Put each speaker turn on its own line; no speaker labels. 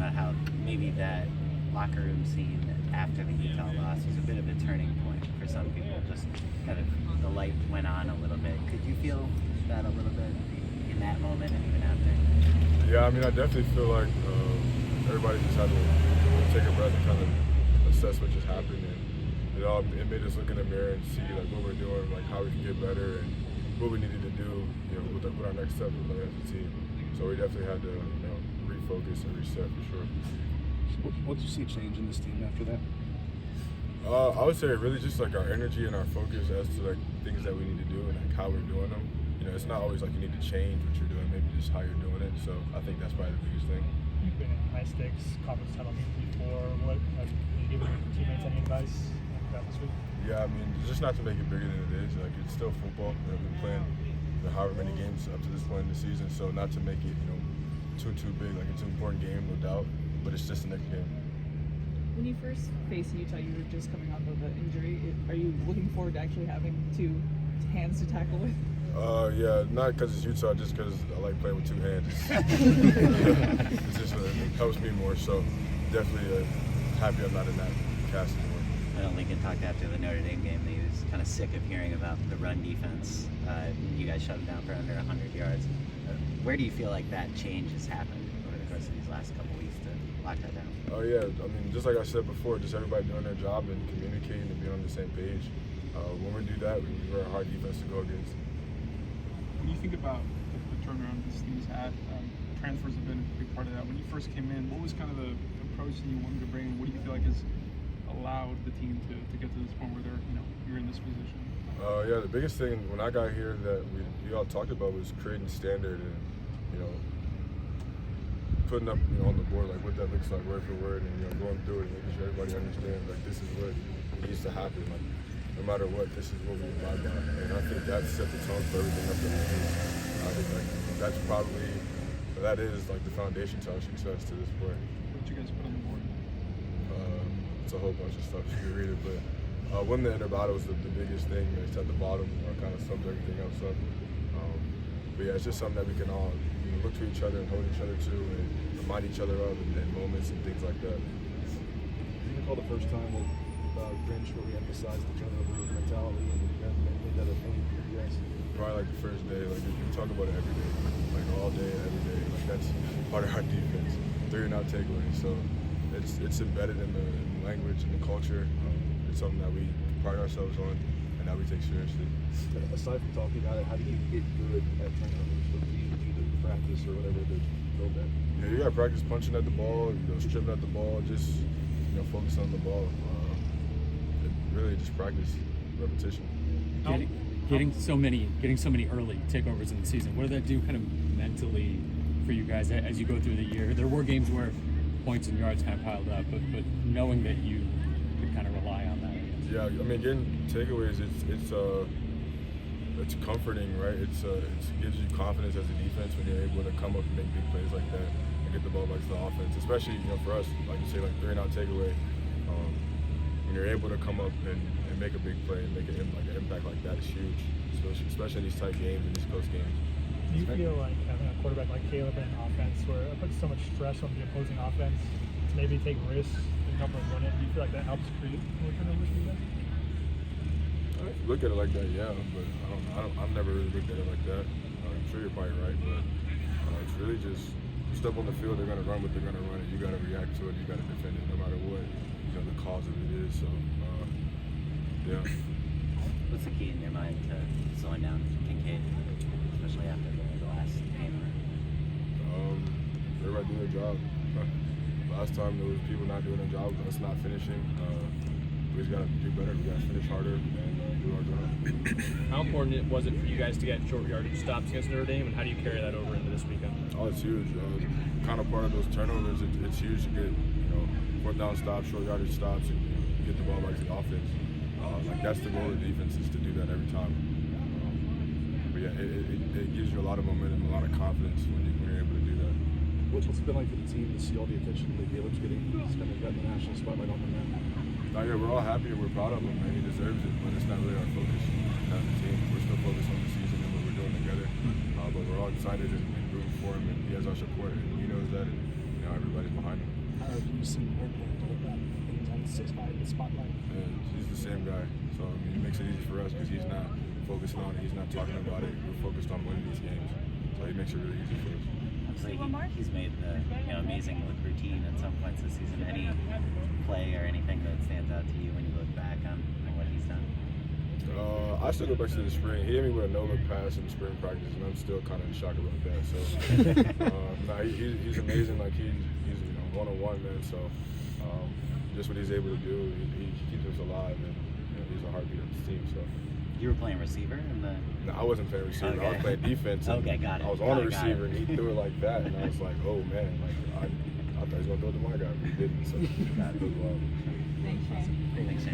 about how maybe that locker room scene after the Utah loss was a bit of a turning point for some people. Just kind of the light went on a little bit. Could you feel that a little bit in that moment and even after?
Yeah, I mean, I definitely feel like everybody just had to take a breath and kind of assess what just happened, and it made us look in the mirror and see like what we're doing, like how we can get better, and what we needed to do, what our next step was like as a team. So we definitely had to, refocus and reset for sure.
What did you see change in this team after that?
I would say really just like our energy and our focus as to like things that we need to do and like how we're doing them. It's not always like you need to change what you're doing, maybe just how you're doing it. So I think that's probably the biggest thing.
You've been in high stakes conference title games before. What have you given your teammates any advice about this week?
Yeah, I mean, just not to make it bigger than it is. Like, it's still football. We've been playing however many games up to this point in the season, so not to make it, too big. Like, it's an important game, no doubt, but it's just the next game.
When you first faced Utah, you were just coming off of an injury. Are you looking forward to actually having two hands to tackle with?
Yeah, not because it's Utah, just because I like playing with two hands. It's just it helps me more. So definitely happy I'm not in that cast anymore.
I know Lincoln talked after the Notre Dame game that he was kind of sick of hearing about the run defense. You guys shut him down for under 100 yards. Where do you feel like that change has happened over the course of these last couple weeks to lock that down?
Oh yeah, I mean, just like I said before, just everybody doing their job and communicating and being on the same page. When we do that, we're a hard defense to go against.
When you think about the turnaround this team's had, transfers have been a big part of that. When you first came in, what was kind of the approach that you wanted to bring? What do you feel like has allowed the team to get to this point where you're in this position?
Yeah, the biggest thing when I got here that we all talked about was creating standard and putting up on the board like what that looks like word for word, and going through it and making sure everybody understands like this is what needs to happen. Like no matter what, this is what we abide by, and I think that set the tone for everything up there. I think that is like the foundation to our success to this point.
What did you guys put on the board?
It's a whole bunch of stuff. You can read it, but winning the inner battle was the biggest thing. It's at the bottom, kind of sums everything else up. But yeah, it's just something that we can all look to each other and hold each other to, and remind each other of in moments and things like that.
Do you recall the first time that Grinch really emphasized the turnover mentality and made that a point for you guys?
Probably like the first day. Like we talk about it every day, like all day, every day. Like that's part of our defense. 3 and out takeaways. So it's embedded in the language and the culture. It's something that we pride ourselves on and that we take seriously.
Aside from talking about it, how do you get good at turnovers? What do you do to practice or whatever to build that?
Yeah, you gotta practice punching at the ball, stripping at the ball, just focus on the ball. Really just practice, repetition.
Getting so many early takeovers in the season, what did that do kind of mentally for you guys as you go through the year? There were games where points and yards kind of piled up, but knowing that you could kind of rely on that.
Yeah, I mean, getting takeaways, it's comforting, right? It gives you confidence as a defense when you're able to come up and make big plays like that and get the ball back to the offense. Especially, for us, like you say, like 3 and out takeaway. When you're able to come up and make a big play and make an impact like that is huge, especially in these tight games and these close games.
Do you feel like having a quarterback like Caleb in an offense where it puts so much stress on the opposing offense to maybe take risks and help them win it? Do you feel like that helps create more turnovers for you guys?
If you look at it like that, yeah, but I've never really looked at it like that. I'm sure you're probably right, but it's really just step on the field. They're gonna run what they're gonna run, and you gotta react to it. You gotta defend it, no matter what the cause of it is. So, yeah.
What's the key in your mind to slowing down Kincaid, especially after the last game?
Everybody do their job. Last time there was people not doing their job, us not finishing. We just gotta do better. We gotta finish harder and do our job.
How important was it for you guys to get short yardage stops against Notre Dame, and how do you carry that over into this weekend?
Oh, it's huge. Kind of part of those turnovers. It's huge to get 4th down stops, short yardage stops, and get the ball back to the offense. That's the goal of the defense, is to do that every time. But yeah, it gives you a lot of momentum, a lot of confidence when you're able to do that.
What's it been like for the team to see all the attention that Caleb's getting? He's kind of got the national spotlight on him now.
Yeah, we're all happy and we're proud of him, man. He deserves it, but it's not really our focus as a team. We're still focused on the season and what we're doing together. But we're all excited and rooting for him, and he has our support, and he knows that, and everybody's behind him.
you see him handle that things on the spotlight?
And he's the same guy, so I mean, it makes it easy for us because he's not focusing on it, he's not talking about it. We're focused on winning these games, so he makes it really easy for us.
Obviously, he's made the amazing look routine at some points this season. Any play or anything that stands out to you when you look back on what he's done?
I still go back to the spring. He hit me with a no-look pass in spring practice, and I'm still kind of in shock about that. So, he's amazing. Like he's one-on-one, man. So, just what he's able to do, he keeps us alive, and he's a heartbeat of the team. So.
You were playing receiver in the.
No, I wasn't playing receiver.
Okay.
I was playing defense.
Okay, got it.
I was on a receiver, and he threw it like that, and I was like, oh man, like I thought he was gonna throw it to my guy, but he didn't. So, it was wild.
Thanks, Shane.
Thanks, Shane.